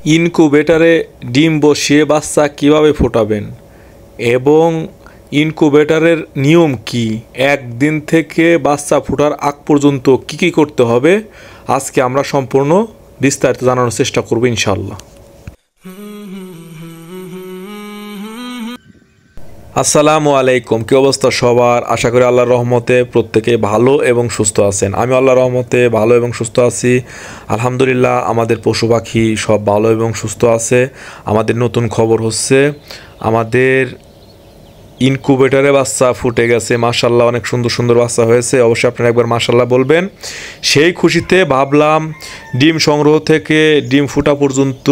ইনকুবেটরে ডিম বসিয়ে বাচ্চা কিভাবে ফোটাবেন এবং ইনকুবেটরের নিয়ম কি, একদিন থেকে বাচ্চা ফোটার আগ পর্যন্ত কি কি করতে হবে, আজকে আমরা সম্পূর্ণ বিস্তারিত জানানোর চেষ্টা করব ইনশাআল্লাহ। আসসালামু আলাইকুম, কী অবস্থা সবার? আশা করি আল্লাহর রহমতে প্রত্যেকে ভালো এবং সুস্থ আছেন। আমি আল্লাহর রহমতে ভালো এবং সুস্থ আছি, আলহামদুলিল্লাহ। আমাদের পশু পাখি সব ভালো এবং সুস্থ আছে। আমাদের নতুন খবর হচ্ছে আমাদের ইনকুবেটরে বাচ্চা ফুটে গেছে, মাশাআল্লাহ, অনেক সুন্দর সুন্দর বাচ্চা হয়েছে। অবশ্যই আপনারা একবার মাশাআল্লাহ বলবেন। সেই খুশিতে ভাবলাম ডিম সংগ্রহ থেকে ডিম ফুটা পর্যন্ত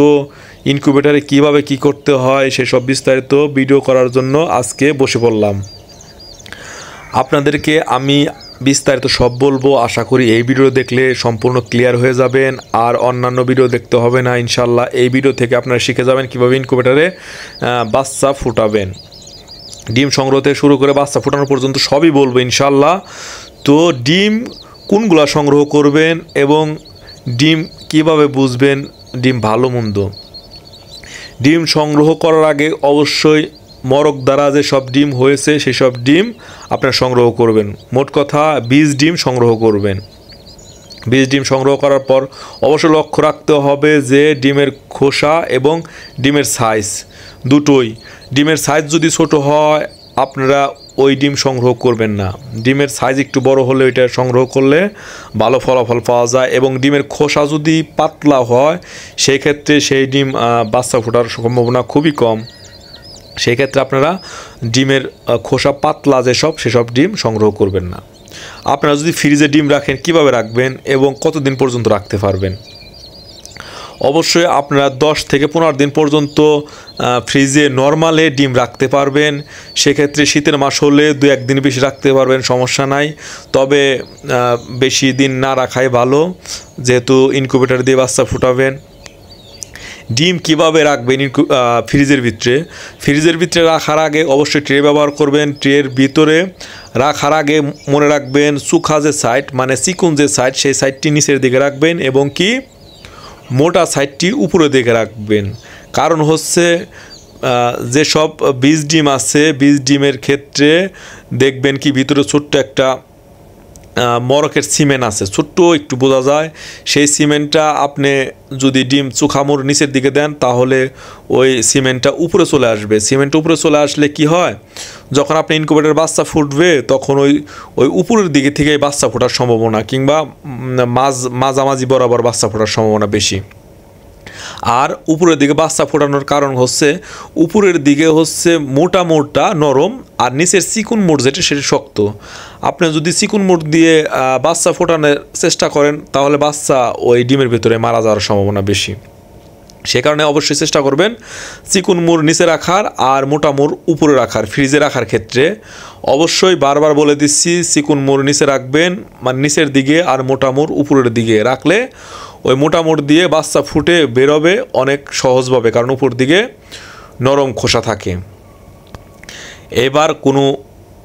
ইনকুবেটরে কিভাবে কি করতে হয় সেসব বিস্তারিত ভিডিও করার জন্য আজকে বসে পড়লাম। আপনাদেরকে আমি বিস্তারিত সব বলবো। আশা করি এই ভিডিও দেখলে সম্পূর্ণ ক্লিয়ার হয়ে যাবেন, আর অন্যান্য ভিডিও দেখতে হবে না ইনশাআল্লাহ। এই ভিডিও থেকে আপনারা শিখে যাবেন কীভাবে ইনকুবেটরে বাচ্চা ফুটাবেন। ডিম সংগ্রহ থেকে শুরু করে বাচ্চা ফোটানো পর্যন্ত সবই বলবো ইনশাআল্লাহ। তো ডিম কোনগুলো সংগ্রহ করবেন এবং ডিম কিভাবে বুঝবেন ডিম ভালো মন্দ। ডিম সংগ্রহ করার আগে অবশ্যই মরক দ্বারা যে সব ডিম হয়েছে সেই সব ডিম আপনারা সংগ্রহ করবেন। মোট কথা বীজ ডিম সংগ্রহ করবেন। বীজ ডিম সংগ্রহ করার পর অবশ্যই লক্ষ্য রাখতে হবে যে ডিমের খোসা এবং ডিমের সাইজ দুটোই। ডিমের সাইজ যদি ছোট হয় আপনারা ওই ডিম সংগ্রহ করবেন না। ডিমের সাইজ একটু বড় হলে ওইটা সংগ্রহ করলে ভালো ফলাফল পাওয়া যায়। এবং ডিমের খোসা যদি পাতলা হয় সেই ক্ষেত্রে সেই ডিম বাচ্চা ফোটার সম্ভাবনা খুবই কম। সেই ক্ষেত্রে আপনারা ডিমের খোসা পাতলা সেসব ডিম সংগ্রহ করবেন না। আপনারা যদি ফ্রিজে ডিম রাখেন কিভাবে রাখবেন এবং কতদিন পর্যন্ত রাখতে পারবেন? অবশ্যই আপনারা 10 থেকে 15 দিন পর্যন্ত ফ্রিজে নর্মালে ডিম রাখতে পারবেন। সেক্ষেত্রে শীতের মাস হলে 2-1 দিন বেশি রাখতে পারবেন, সমস্যা নাই। তবে বেশি দিন না রাখাই ভালো, যেহেতু ইনকুবেটর দিয়ে বাচ্চা ফুটাবেন। ডিম কিভাবে রাখবেন ফ্রিজের ভিতরে? ফ্রিজের ভিতরে রাখার আগে অবশ্যই ট্রে ব্যবহার করবেন। ট্রের ভিতরে রাখার আগে মনে রাখবেন চুখা যে সাইড, মানে চিকুন যে সাইড, সেই সাইডটি নিচের দিকে রাখবেন এবং কি মোটা সাইডটি উপরের দিকে রাখবেন। কারণ হচ্ছে যেসব বীজ ডিম আছে, বীজ ডিমের ক্ষেত্রে দেখবেন কি ভিতরে ছোট্ট একটা মরকের সিমেন্ট আছে, ছোট্ট একটু বোঝা যায়। সেই সিমেন্টটা আপনি যদি ডিম চোখামোর নিচের দিকে দেন তাহলে ওই সিমেন্টটা উপরে চলে আসবে। সিমেন্ট উপরে চলে আসলে কি হয়, যখন আপনি ইনকুবেটর বাচ্চা ফুটবে তখন ওই উপরের দিকে থেকে বাচ্চা ফোটার সম্ভাবনা, কিংবা মাঝামাঝি বরাবর বাচ্চা ফোটার সম্ভাবনা বেশি। আর উপরের দিকে বাচ্চা ফোটানোর কারণ হচ্ছে উপরের দিকে হচ্ছে মোটা মোড়টা নরম, আর নিচের চিকুন মোড় যেটা সেটা শক্ত। আপনি যদি চিকুন মোড় দিয়ে বাচ্চা ফোটানোর চেষ্টা করেন তাহলে বাচ্চা ওই ডিমের ভিতরে মারা যাওয়ার সম্ভাবনা বেশি। সে কারণে অবশ্যই চেষ্টা করবেন চিকুন মোড় নিচে রাখার আর মোটা মোড় উপরে রাখার। ফ্রিজে রাখার ক্ষেত্রে অবশ্যই বারবার বলে দিচ্ছি, চিকুন মোড় নিচে রাখবেন, মানে নিচের দিকে, আর মোটা মোড় উপরের দিকে রাখলে ওই মোটা মোড় দিয়ে বাচ্চা ফুটে বেরোবে অনেক সহজভাবে, কারণ উপর দিকে নরম খোসা থাকে। এবার কোনো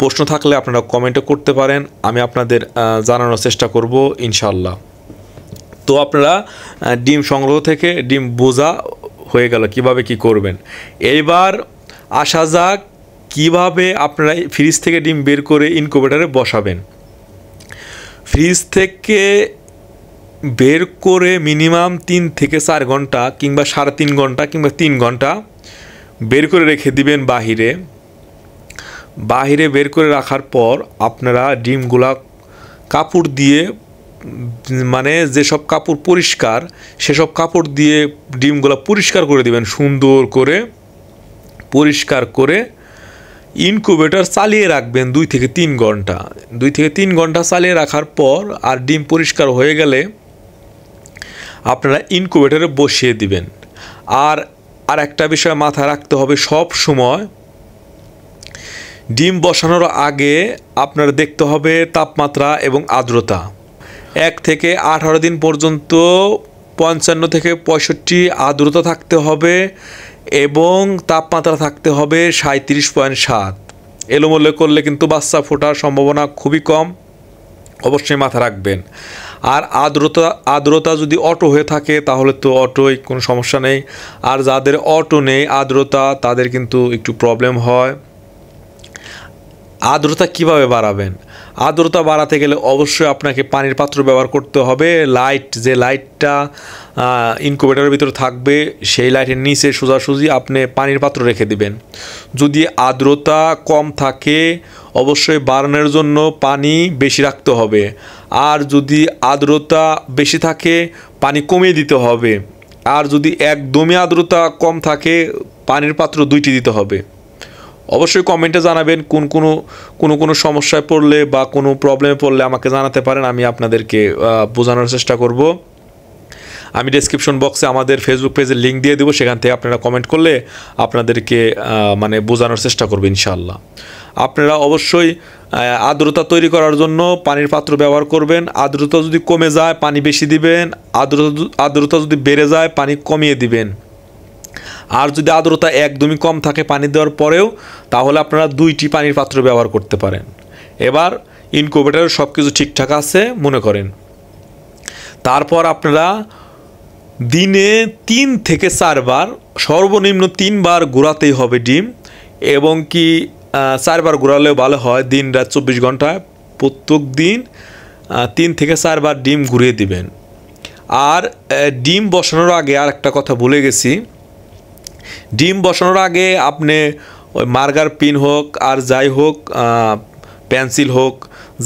প্রশ্ন থাকলে আপনারা কমেন্টে করতে পারেন, আমি আপনাদের জানানোর চেষ্টা করব ইনশাআল্লাহ। তো আপনারা ডিম সংগ্রহ থেকে ডিম বোঝা হয়ে গেল কিভাবে কি করবেন। এইবার আসা যাক কিভাবে আপনারা ফ্রিজ থেকে ডিম বের করে ইনকুবেটরে বসাবেন। ফ্রিজ থেকে বের করে মিনিমাম 3 থেকে 4 ঘন্টা কিংবা 3.5 ঘন্টা কিংবা 3 ঘন্টা বের করে রেখে দিবেন বাহিরে বের করে রাখার পর আপনারা ডিমগুলা কাপড় দিয়ে, মানে যেসব কাপড় পরিষ্কার সেসব কাপড় দিয়ে ডিমগুলো পরিষ্কার করে দিবেন। সুন্দর করে পরিষ্কার করে ইনকুবেটর চালিয়ে রাখবেন 2 থেকে 3 ঘন্টা। 2 থেকে 3 ঘন্টা চালিয়ে রাখার পর আর ডিম পরিষ্কার হয়ে গেলে আপনারা ইনকুবেটরে বসিয়ে দিবেন। আর একটা বিষয় মাথায় রাখতে হবে, সব সময় ডিম বসানোর আগে আপনারা দেখতে হবে তাপমাত্রা এবং আর্দ্রতা। 1 থেকে 18 দিন পর্যন্ত 55 থেকে 65 আর্দ্রতা থাকতে হবে এবং তাপমাত্রা থাকতে হবে 37.7। এলোমেলো করলে কিন্তু বাচ্চা ফোটার সম্ভাবনা খুবই কম। অবশ্যই মাথা রাখবেন। আর আর্দ্রতা যদি অটো হয়ে থাকে তাহলে তো অটোই, কোনো সমস্যা নেই। আর যাদের অটো নেই আর্দ্রতা, তাদের কিন্তু একটু প্রবলেম হয়। আর্দ্রতা কিভাবে বাড়াবেন? আর্দ্রতা বাড়াতে গেলে অবশ্যই আপনাকে পানির পাত্র ব্যবহার করতে হবে। যে লাইটটা ইনকিউবেটরের ভিতরে থাকবে, সেই লাইটের নিচে সোজাসুজি আপনি পানির পাত্র রেখে দিবেন। যদি আর্দ্রতা কম থাকে অবশ্যই বাড়ানোর জন্য পানি বেশি রাখতে হবে। আর যদি আর্দ্রতা বেশি থাকে পানি কমিয়ে দিতে হবে। আর যদি একদমই আর্দ্রতা কম থাকে পানির পাত্র 2টি দিতে হবে। অবশ্যই কমেন্টে জানাবেন কোনো সমস্যায় পড়লে বা কোনো প্রবলেমে পড়লে আমাকে জানাতে পারেন, আমি আপনাদেরকে বোঝানোর চেষ্টা করব। আমি ডেসক্রিপশন বক্সে আমাদের ফেসবুক পেজের লিঙ্ক দিয়ে দেবো, সেখান থেকে আপনারা কমেন্ট করলে আপনাদেরকে মানে বোঝানোর চেষ্টা করব ইনশাআল্লাহ। আপনারা অবশ্যই আর্দ্রতা তৈরি করার জন্য পানির পাত্র ব্যবহার করবেন। আর্দ্রতা যদি কমে যায় পানি বেশি দিবেন, আর্দ্রতা যদি বেড়ে যায় পানি কমিয়ে দিবেন। আর যদি আর্দ্রতা একদমই কম থাকে পানি দেওয়ার পরেও, তাহলে আপনারা 2টি পানির পাত্র ব্যবহার করতে পারেন। এবার ইনকিউবেটরের সব কিছু ঠিকঠাক আছে মনে করেন, তারপর আপনারা দিনে 3 থেকে 4 বার, সর্বনিম্ন 3 বার ঘোরাতেই হবে ডিম, এবং কি 4 বার ঘোরালেও ভালো হয়। দিন রাত 24 ঘন্টায় প্রত্যেক দিন 3 থেকে 4 বার ডিম ঘুরিয়ে দিবেন। আর ডিম বসানোর আগে আর একটা কথা ভুলে গেছি, ডিম বসানোর আগে আপনি ওই মার্কার পিন হোক আর যাই হোক, পেন্সিল হোক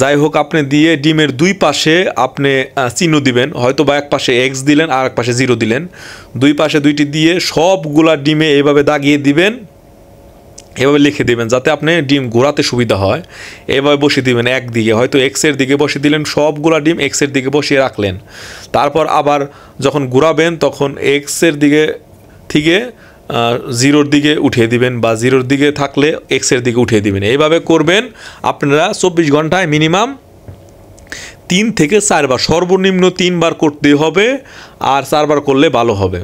যাই হোক, আপনি দিয়ে ডিমের 2 পাশে আপনি চিহ্ন দিবেন। হয়তো বা এক পাশে X দিলেন আর এক পাশে 0 দিলেন, 2 পাশে 2টি দিয়ে সবগুলা ডিমে এইভাবে দাগিয়ে দিবেন, এভাবে লিখে দিবেন যাতে আপনি ডিম ঘোরাতে সুবিধা হয়। এভাবে বসিয়ে দিবেন একদিকে, হয়তো X এর দিকে বসিয়ে দিলেন, সবগুলা ডিম X এর দিকে বসিয়ে রাখলেন। তারপর আবার যখন ঘোরাবেন তখন X এর দিকে থেকে 0-র দিকে উঠিয়ে দিবেন, বা 0-র দিকে থাকলে X এর দিকে উঠিয়ে দিবেন। এইভাবে করবেন আপনারা 24 ঘন্টায় মিনিমাম 3 থেকে 4 বার, সর্বনিম্ন 3 বার করতে হবে, আর 4 বার করলে ভালো হবে।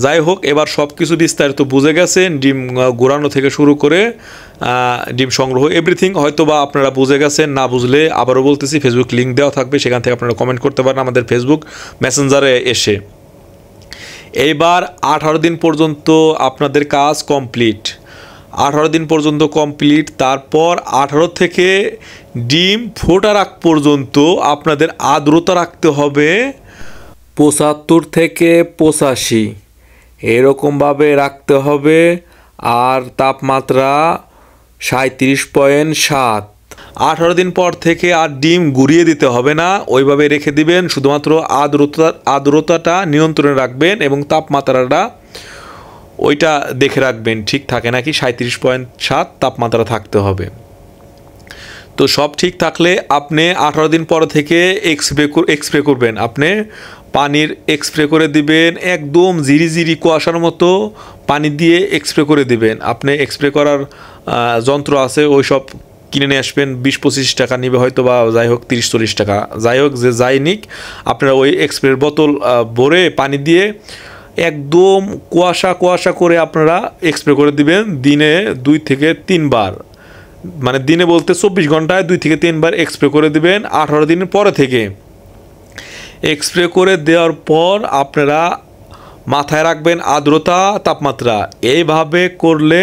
যাই হোক, এবার সব কিছু বিস্তারিত বুঝে গেছেন, ডিম ঘোরানো থেকে শুরু করে ডিম সংগ্রহ এভরিথিং হয়তো বা আপনারা বুঝে গেছেন। না বুঝলে আবারও বলতেছি, ফেসবুক লিঙ্ক দেওয়া থাকবে, সেখান থেকে আপনারা কমেন্ট করতে পারেন আমাদের ফেসবুক মেসেঞ্জারে এসে। এইবার 18 দিন পর্যন্ত আপনাদের কাজ কমপ্লিট, 18 দিন পর্যন্ত কমপ্লিট। তারপর 18 থেকে ডিম ফোটার আগ পর্যন্ত আপনাদের আর্দ্রতা রাখতে হবে 75 থেকে 85, এরকমভাবে রাখতে হবে। আর তাপমাত্রা 37.7। 18 দিন পর থেকে আর ডিম ঘুরিয়ে দিতে হবে না, ওইভাবে রেখে দিবেন। শুধুমাত্র আর্দ্রতাটা নিয়ন্ত্রণে রাখবেন এবং তাপমাত্রাটা ওইটা দেখে রাখবেন ঠিক থাকে নাকি। 37.7 তাপমাত্রা থাকতে হবে। তো সব ঠিক থাকলে আপনি 18 দিন পর থেকে এক্সপ্রে করবেন। আপনি পানির এক্সপ্রে করে দিবেন, একদম জিরি কুয়াশার মতো পানি দিয়ে এক্সপ্রে করে দিবেন। আপনি এক্সপ্রে করার যন্ত্র আছে, ওই সব কিনে নিয়ে আসবেন। 20-25 টাকা নিবে হয়তো, বা যাই হোক 30-40 টাকা, যাই হোক যে যাই নিক, আপনারা ওই এক্সপ্রের বোতল ভরে পানি দিয়ে একদম কুয়াশা করে আপনারা এক্সপ্রে করে দিবেন দিনে 2 থেকে 3 বার। মানে দিনে বলতে 24 ঘন্টায় 2 থেকে 3 বার এক্সপ্রে করে দিবেন। 18 দিনের পরে থেকে এক্সপ্রে করে দেওয়ার পর আপনারা মাথায় রাখবেন আর্দ্রতা, তাপমাত্রা। এইভাবে করলে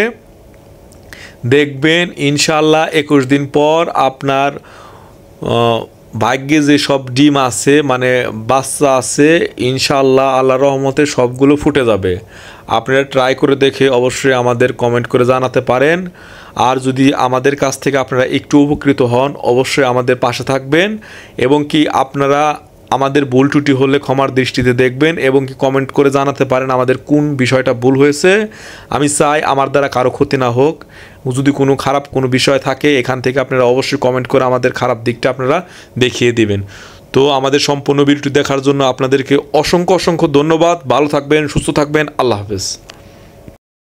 দেখবেন ইনশাল্লাহ 21 দিন পর আপনার ভাগ্যে যে সব ডিম আছে, মানে বাচ্চা আছে, ইনশাল্লাহ আল্লাহর রহমতে সবগুলো ফুটে যাবে। আপনারা ট্রাই করে দেখে অবশ্যই আমাদের কমেন্ট করে জানাতে পারেন। আর যদি আমাদের কাছ থেকে আপনারা একটু উপকৃত হন অবশ্যই আমাদের পাশে থাকবেন, এবং কি আপনারা আমাদের ভুল ত্রুটি হলে ক্ষমার দৃষ্টিতে দেখবেন, এবং কি কমেন্ট করে জানাতে পারেন আমাদের কোন বিষয়টা ভুল হয়েছে। আমি চাই আমার দ্বারা কারো ক্ষতি না হোক। যদি কোনো খারাপ কোনো বিষয় থাকে এখান থেকে আপনারা অবশ্যই কমেন্ট করে আমাদের খারাপ দিকটা আপনারা দেখিয়ে দিবেন। তো আমাদের সম্পূর্ণ ভিডিওটি দেখার জন্য আপনাদেরকে অসংখ্য ধন্যবাদ। ভালো থাকবেন, সুস্থ থাকবেন, আল্লাহ হাফেজ।